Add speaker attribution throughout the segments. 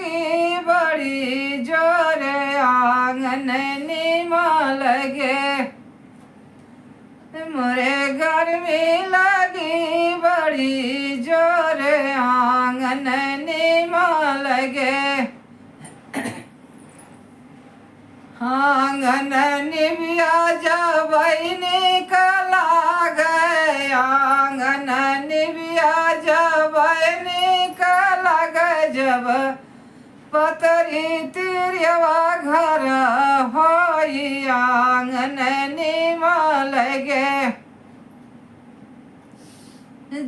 Speaker 1: लगी बड़ी जोर आंगन नीमा लगे मोरे गर्मी लगी बड़ी जोर आंगन नीमा लगे आंगन निबिया जब निकला गए आंगन निबिया जब निकला गए जब पतरी तिरवा घर होई आंगन नीमा लगे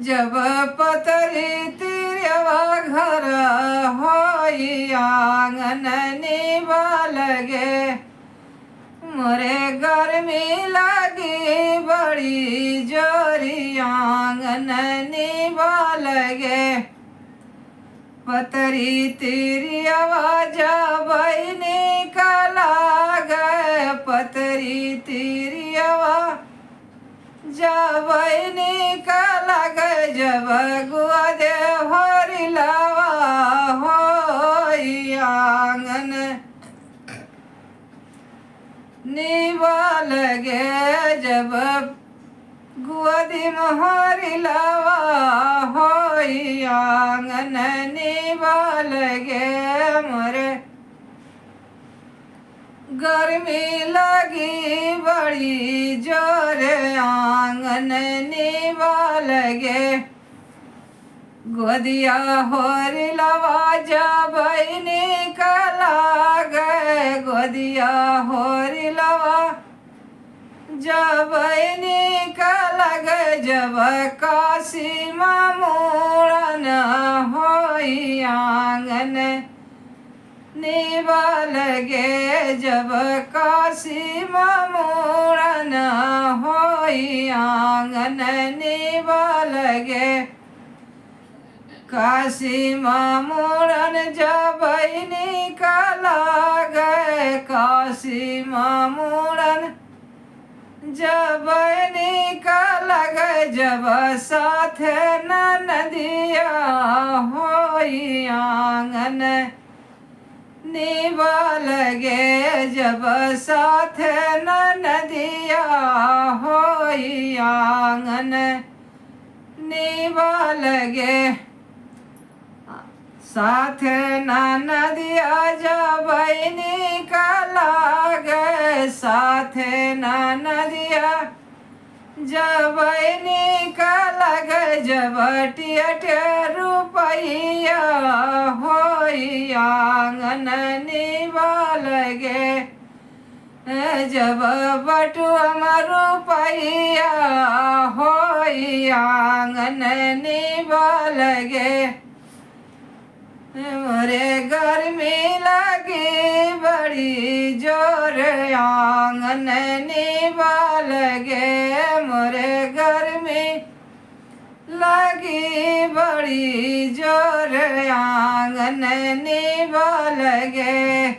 Speaker 1: जब पतरी तिरवा घर होई आंगन नीमा लगे मोरे गर्मी लगी बड़ी जोरी आंगन नीमा लगे पतरी तिरियवा जब निकला गए पतरी तिरियवा जब निकला गए जब गुआदे होरी लवा होई आंगन नीवा लगे जब गुआदी मोहरी लवा होई आंगन नीवा लगे मोरे गर्मी लगी बड़ी जोर आंगन नीवा लगे गोदिया होरी लवा जब निकला गए गोदिया होरी लवा जब निकला गए जब काशी मूड़न होई आंगन नीवा लगे जब काशी मूड़न होई आंगन नीवा लगे काशी मूड़न जब निकला गए काशी मूड़न जब निकला गए जब साथ नदिया होई आंगन नीवा लगे जब साथ नदिया होई आंगन नीवा लगे साथ नदिया जब निकला गए साथ नदिया जब निकला गए जब टियट रुपैया होई आंगन नीवा लगे जब बटुआ रुपैया होई आंगन नीवा लगे मोरे गर्मी लगी बड़ी जोर आंगन नीवा लगे मोरे गर्मी लगी बड़ी जोर आंगन नीवा लगे।